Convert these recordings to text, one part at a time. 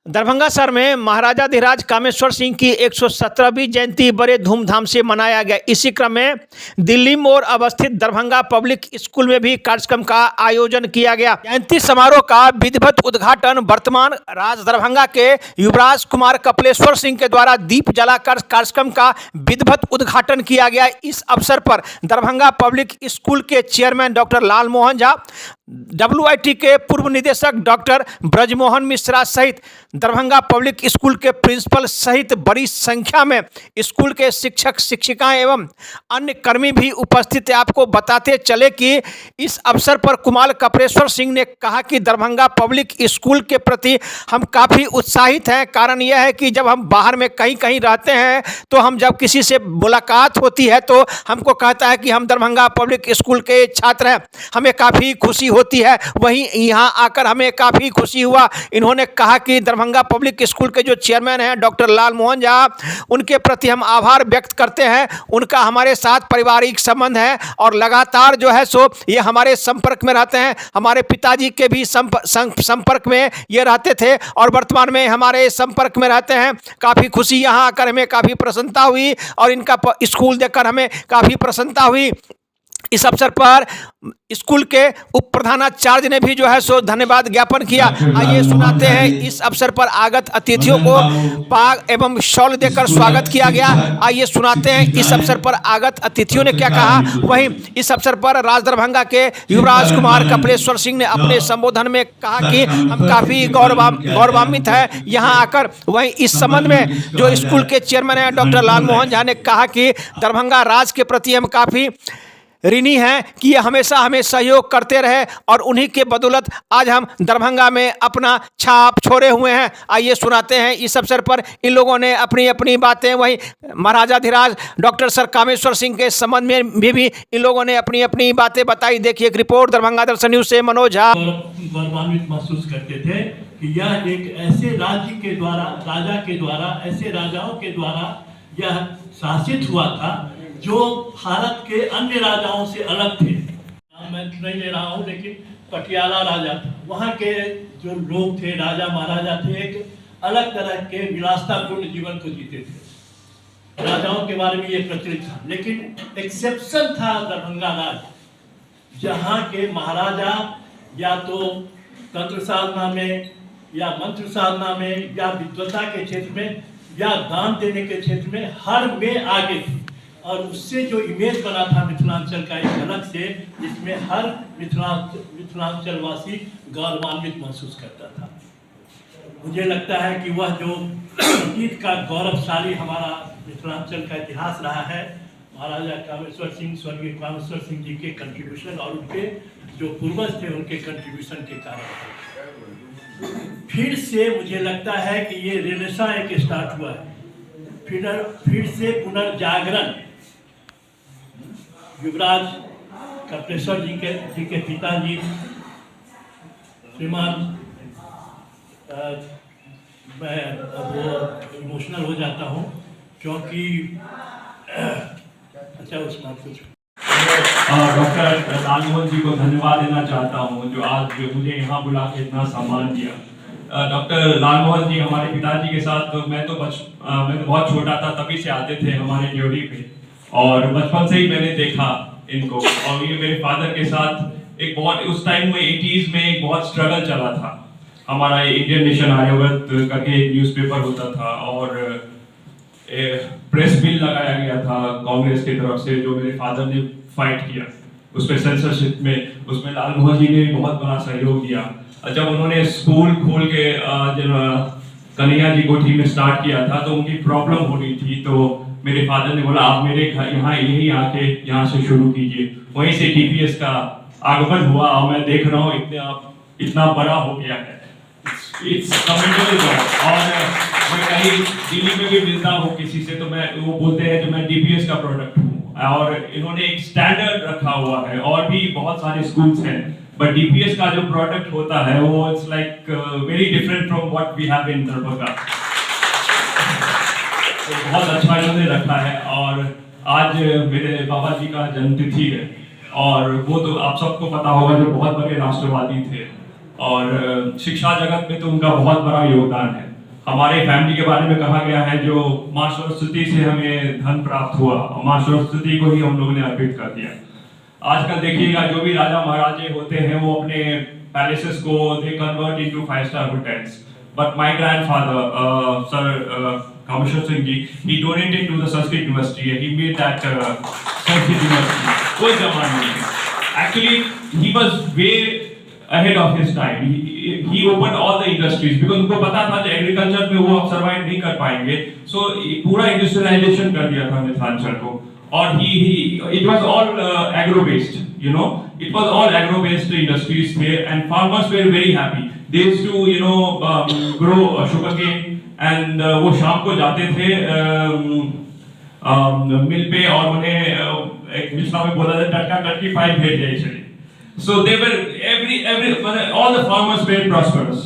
दरभंगा शहर में महाराजा धीराज कामेश्वर सिंह की 117वीं जयंती बड़े धूमधाम से मनाया गया। इसी क्रम में दिल्ली मोड़ अवस्थित दरभंगा पब्लिक स्कूल में भी कार्यक्रम का आयोजन किया गया। जयंती समारोह का विधिवत उद्घाटन वर्तमान राज दरभंगा के युवराज कुमार कपिलेश्वर सिंह के द्वारा दीप जलाकर कार्यक्रम का विधिवत उद्घाटन किया गया। इस अवसर पर दरभंगा पब्लिक स्कूल के chairman doctor Lalmohan Jha, WIT के पूर्व निदेशक डॉक्टर ब्रजमोहन मिश्रा सहित दरभंगा पब्लिक स्कूल के प्रिंसिपल सहित बड़ी संख्या में स्कूल के शिक्षक शिक्षिकाएं एवं अन्य कर्मी भी उपस्थित थे। आपको बताते चले कि इस अवसर पर कुमार कपिलेश्वर सिंह ने कहा कि दरभंगा पब्लिक स्कूल के प्रति हम काफ़ी उत्साहित हैं। कारण यह है कि जब हम बाहर में कहीं कहीं रहते हैं तो हम जब किसी से मुलाकात होती है तो हमको कहता है कि हम दरभंगा पब्लिक स्कूल के छात्र हैं, हमें काफ़ी खुशी होती है। वहीं यहाँ आकर हमें काफ़ी खुशी हुआ। इन्होंने कहा कि दरभंगा पब्लिक स्कूल के जो चेयरमैन हैं डॉक्टर लालमोहन झा, उनके प्रति हम आभार व्यक्त करते हैं। उनका हमारे साथ पारिवारिक संबंध है और लगातार जो है सो ये हमारे संपर्क में रहते हैं। हमारे पिताजी के भी संपर्क में ये रहते थे और वर्तमान में हमारे संपर्क में रहते हैं। काफ़ी खुशी यहाँ आकर हमें काफ़ी प्रसन्नता हुई और इनका स्कूल देखकर हमें काफ़ी प्रसन्नता हुई। इस अवसर पर स्कूल के उप प्रधानाचार्य ने भी जो है सो धन्यवाद ज्ञापन किया। आइए सुनाते हैं इस अवसर पर आगत अतिथियों को पाग एवं शॉल देकर स्वागत किया गया। आइए सुनाते हैं इस अवसर पर आगत अतिथियों ने क्या कहा। वहीं इस अवसर पर राज दरभंगा के युवराज कुमार कपिलेश्वर सिंह ने अपने संबोधन में कहा कि हम काफ़ी गौरवान्वित है यहाँ आकर। वहीं इस संबंध में जो स्कूल के चेयरमैन हैं डॉक्टर लालमोहन झा ने कहा कि दरभंगा राज के प्रति हम काफ़ी ऋणी हैं कि ये हमेशा हमें सहयोग करते रहे और उन्हीं के बदौलत आज हम दरभंगा में अपना छाप छोड़े हुए हैं। आइए सुनाते हैं इस अवसर पर इन लोगों ने अपनी अपनी बातें। वहीं महाराजा धीराज डॉक्टर सर कामेश्वर सिंह के संबंध में भी इन लोगों ने अपनी अपनी बातें बताई। देखिए एक रिपोर्ट दरभंगा दर्शन न्यूज से मनोज झा। गौरवान्वित महसूस करते थे कि यह एक ऐसे राज्य के द्वारा, राजा के द्वारा, ऐसे राजाओं के द्वारा यह शासित हुआ था जो भारत के अन्य राजाओं से अलग थे। मैं नहीं ले रहा हूँ, लेकिन पटियाला राजा था। वहाँ के जो लोग थे, राजा महाराजा थे, एक अलग तरह के विलासतापूर्ण जीवन को जीते थे। राजाओं के बारे में ये प्रचलित था, लेकिन एक्सेप्शन था दरभंगा राज, जहाँ के महाराजा या तो तंत्र साधना में या मंत्र साधना में या विद्वता के क्षेत्र में या दान देने के क्षेत्र में हर में आगे थे। और उससे जो इमेज बना था मिथिलांचल का एक अलग से, जिसमें हर मिथिलांचल वासी गौरवान्वित महसूस करता था। मुझे लगता है कि वह जो अतीत का गौरवशाली हमारा मिथिलांचल का इतिहास रहा है, महाराजा कामेश्वर सिंह, स्वर्गीय कामेश्वर सिंह जी के कंट्रीब्यूशन और उनके जो पूर्वज थे उनके कंट्रीब्यूशन के कारण फिर से मुझे लगता है कि ये रेनेसां एक स्टार्ट हुआ है। फिर से पुनर्जागरण युवराज कपिलेश्वर जी के पिताजी श्रीमान, मैं वो इमोशनल हो जाता हूँ क्योंकि अच्छा उसमें कुछ डॉक्टर लालमोहन जी को धन्यवाद देना चाहता हूँ जो आज मुझे यहाँ बुला के इतना सम्मान दिया। डॉक्टर लालमोहन जी हमारे पिताजी के साथ मैं तो बहुत छोटा था तभी से आते थे हमारे ड्यूटी पे और बचपन से ही मैंने देखा इनको। और ये मेरे फादर के साथ एक बहुत उस टाइम में 80s में एक बहुत स्ट्रगल चला था। हमारा इंडियन नेशन आर्यावर्त करके एक न्यूज़पेपर होता था और प्रेस बिल लगाया गया था कांग्रेस की तरफ से जो मेरे फादर ने फाइट किया उस पर सेंसरशिप में। उसमें लालमोहन जी ने बहुत बड़ा सहयोग दिया। जब उन्होंने स्कूल खोल के कन्हैया जी कोठी में स्टार्ट किया था तो उनकी प्रॉब्लम हो रही थी, तो मेरे फादर ने बोला आप मेरे घर यहाँ यहीं आके यहाँ से शुरू कीजिए। वहीं से DPS का आगमन हुआ और मैं देख रहा हूँ इतना बड़ा हो गया है। It's commendable job. और मैं कहीं दिल्ली में भी मिलता हूँ किसी से तो वो बोलते हैं कि मैं DPS का प्रोडक्ट हूँ और इन्होंने एक स्टैंडर्ड रखा हुआ है। और भी बहुत सारे स्कूल्स हैं बट DPS का जो प्रोडक्ट होता है वो it's like very different from what we have in Darbhanga. तो बहुत अच्छा इन्होंने रखा है। और आज मेरे बाबा जी का जन्मतिथि है और वो तो आप सबको पता होगा जो बहुत बड़े राष्ट्रवादी थे और शिक्षा जगत में तो उनका बहुत बड़ा योगदान है। हमारे फैमिली के बारे में कहा गया है जो माँ सरस्वती से हमें धन प्राप्त हुआ और माँ सरस्वती को ही हम लोगों ने अर्पित कर दिया। आजकल देखिएगा जो भी राजा महाराजे होते हैं वो अपने पैलेसेस को they convert into 5-star hotels, but my grandfather sir Kameshwar Singh ji, he donated to the Sanskrit University and he made that Sanskrit University. कोई जमाना नहीं है। Actually, he was way ahead of his time. He opened all the industries because उनको पता था कि agriculture में वो अब सर्वाइव नहीं कर पाएंगे, so पूरा इंडस्ट्रियलाइजेशन कर दिया था मिथिलांचल को। और it was all agro based, you know, it was all agro based industries there and farmers were very happy. They used to, you know, grow sugarcane and वो शाम को जाते थे मिल पे और उन्हें एक मिश्रा में बोला जाता टटका टटकी फाइल भेज दिए चले। So they were all the farmers were prosperous.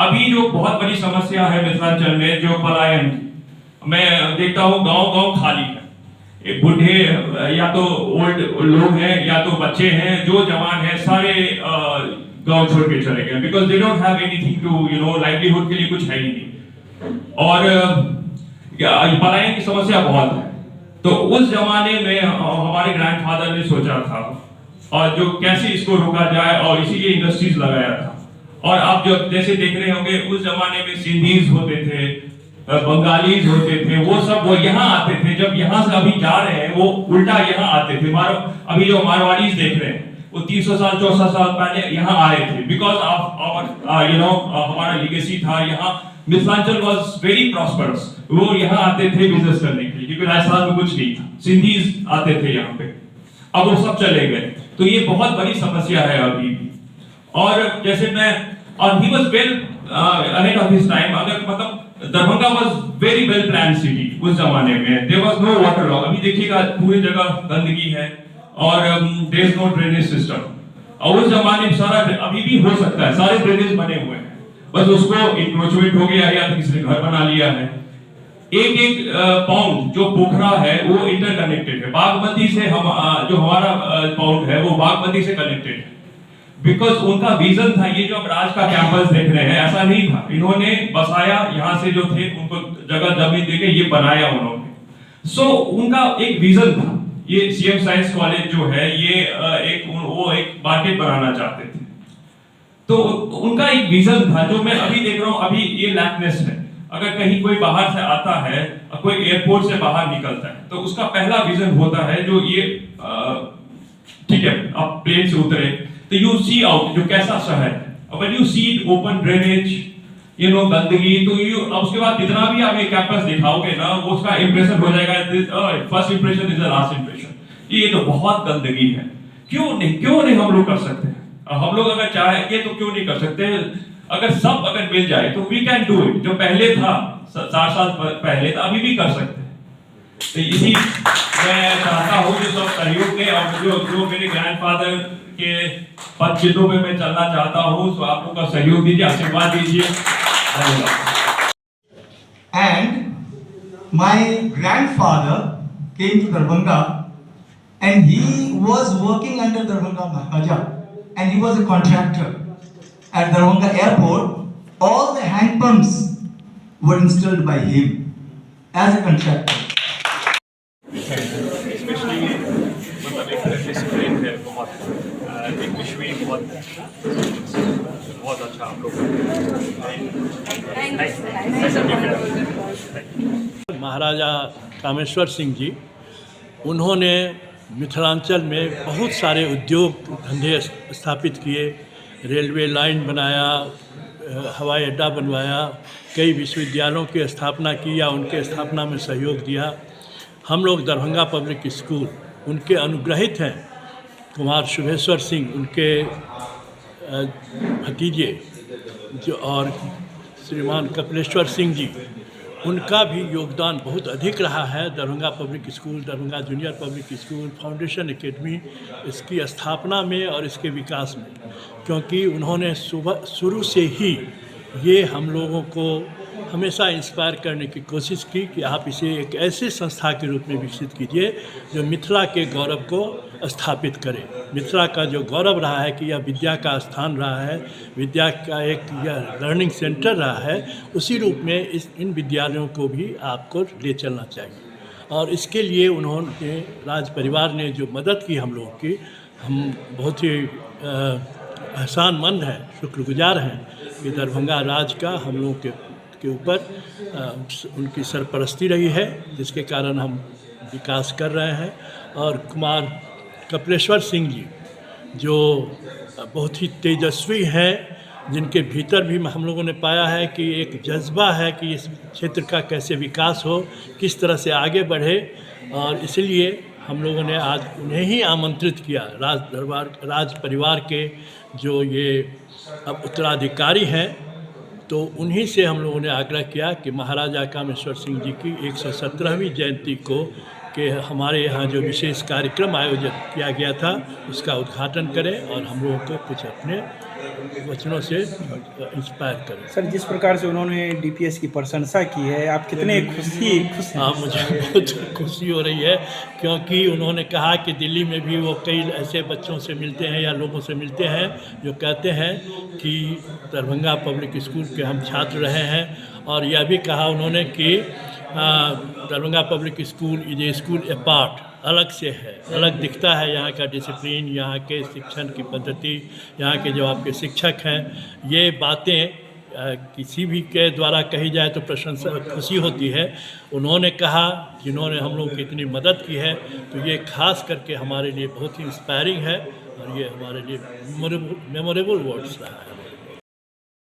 अभी जो बहुत बड़ी समस्या है मिथिलांचल में जो पलायन, मैं देखता हूँ गांव खाली है, बूढ़े या तो ओल्ड लोग हैं या तो बच्चे हैं, जो जवान हैं सारे गांव छोड़ के चले गए because they don't have anything to, you know, livelihood के लिए कुछ है ही नहीं और पलायन की समस्या बहुत है। तो उस जमाने में हमारे ग्रैंडफादर ने सोचा था और जो कैसे इसको रोका जाए और इसीलिए इंडस्ट्रीज लगाया था। और आप जो जैसे देख रहे होंगे उस जमाने में सिंधीज होते थे, बंगालीज होते थे, वो सब वो यहाँ आते थे। जब यहाँ से अभी जा रहे हैं वो उल्टा यहाँ आते थे। अभी जो मारवाड़ीज देख रहे हैं वो 300 साल 400 साल पहले यहाँ आए थे because of our, you know, हमारा लीगेसी था। यहाँ मिथिलांचल वाज वेरी प्रॉस्परस, वो यहाँ आते थे बिजनेस करने के लिए क्योंकि राजस्थान में कुछ नहीं था। सिंधीज आते थे यहाँ पे, अब वो सब चले गए। तो ये बहुत बड़ी समस्या है अभी भी। और जैसे ही was well ahead of his time. अगर मतलब Darbhanga was very well plan city उस जमाने में। There was no water law. अभी देखिएगा पूरी जगह गंदगी है और there is no drainage system. और उस जमाने में सारा अभी भी हो सकता है, सारे ड्रेनेज बने हुए हैं, बस उसको इंक्रोचमेंट हो गया या तो किसी ने घर बना लिया है। एक पाउंड जो पोखरा है वो इंटरकनेक्टेड है। बागमती से हम जो हमारा पाउंड है वो बागमती से कनेक्टेड है बिकॉज उनका विजन था। ये जो अब राज का कैंपस देख रहे हैं ऐसा नहीं था, इन्होंने बसाया, यहाँ से जो थे उनको जगह जमीन देके ये बनाया उन्होंने। सो उनका एक विजन था। ये सीएम साइंस कॉलेज जो है ये एक मार्केट बनाना चाहते थे। तो उनका एक विजन था जो मैं अभी देख रहा हूँ। अभी ये लैकनेस है। अगर कहीं कोई बाहर से आता है, कोई एयरपोर्ट से बाहर निकलता है तो उसका पहला विजन होता है जो ये ठीक है, आप प्लेन से उतरे तो यू सी आउट जो कैसा शहर है। When you see it open drainage, you know, गंदगी, तो उसके बाद जितना भी आप ये कैंपस दिखाओगे ना वो उसका इंप्रेशन हो जाएगा। First impression is the last impression. ये तो बहुत गंदगी है। क्यों नहीं हम लोग कर सकते हैं? हम लोग अगर चाहेंगे तो क्यों नहीं कर सकते? अगर मिल जाए तो वी कैन डू इट। जो पहले था 4 साल पहले तो अभी भी कर सकते हैं। तो इसी मैं चाहता हूँ कि सब सहयोग दें और जो मेरे ग्रैंडफादर के पद चिन्हों पे मैं चलना चाहता हूँ, तो आप लोग का सहयोग दीजिए, आशीर्वाद दीजिए। धन्यवाद। And my grandfather came to Darbhanga and he was working under Darbhanga Maharaja and he was a contractor. At Darbhanga airport, all the hand pumps were installed by him as a contractor. Especially मतलब एक discipline है बहुत, एक विश्वी बहुत अच्छा आप लोग। महाराजा कामेश्वर सिंह जी, उन्होंने मिथिलांचल में बहुत सारे उद्योग धंधे स्थापित किए, रेलवे लाइन बनाया, हवाई अड्डा बनवाया, कई विश्वविद्यालयों की स्थापना की या उनके स्थापना में सहयोग दिया। हम लोग दरभंगा पब्लिक स्कूल उनके अनुग्रहित हैं। कुमार शुभेश्वर सिंह उनके भतीजे जो और श्रीमान कपिलेश्वर सिंह जी, उनका भी योगदान बहुत अधिक रहा है Darbhanga public school, Darbhanga junior public school, foundation academy, इसकी स्थापना में और इसके विकास में। क्योंकि उन्होंने शुरू से ही ये हम लोगों को हमेशा इंस्पायर करने की कोशिश की कि आप इसे एक ऐसे संस्था के रूप में विकसित कीजिए जो मिथिला के गौरव को स्थापित करे। मिथिला का जो गौरव रहा है कि यह विद्या का स्थान रहा है, विद्या का एक यह लर्निंग सेंटर रहा है, उसी रूप में इन विद्यालयों को भी आपको ले चलना चाहिए। और इसके लिए उन्होंने राज परिवार ने जो मदद की हम लोगों की, हम बहुत ही एहसानमंद हैं, शुक्रगुजार हैं कि दरभंगा राज का हम लोगों के ऊपर उनकी सरपरस्ती रही है, जिसके कारण हम विकास कर रहे हैं। और कुमार कपिलेश्वर सिंह जी जो बहुत ही तेजस्वी हैं, जिनके भीतर भी हम लोगों ने पाया है कि एक जज्बा है कि इस क्षेत्र का कैसे विकास हो, किस तरह से आगे बढ़े, और इसलिए हम लोगों ने आज उन्हें ही आमंत्रित किया। राज परिवार के जो ये अब उत्तराधिकारी हैं, तो उन्हीं से हम लोगों ने आग्रह किया कि महाराजा कामेश्वर सिंह जी की 117वीं जयंती को कि हमारे यहाँ जो विशेष कार्यक्रम आयोजित किया गया था उसका उद्घाटन करें और हम लोगों को कुछ अपने वचनों से इंस्पायर करें। सर, जिस प्रकार से उन्होंने डीपीएस की प्रशंसा की है, आप कितने खुश हैं? हाँ, मुझे बहुत खुशी हो रही है, क्योंकि उन्होंने कहा कि दिल्ली में भी वो कई ऐसे बच्चों से मिलते हैं या लोगों से मिलते हैं जो कहते हैं कि दरभंगा पब्लिक स्कूल के हम छात्र रहे हैं। और यह भी कहा उन्होंने कि Darbhanga public school is a school apart, अलग से है, अलग दिखता है। यहाँ का डिसिप्लिन, यहाँ के शिक्षण की पद्धति, यहाँ के जो आपके शिक्षक हैं, ये बातें किसी भी के द्वारा कही जाए तो प्रशंसा खुशी होती है। उन्होंने कहा, जिन्होंने हम लोगों की इतनी मदद की है, तो ये खास करके हमारे लिए बहुत ही इंस्पायरिंग है और ये हमारे लिए मेमोरेबल वर्ड्स रहा है।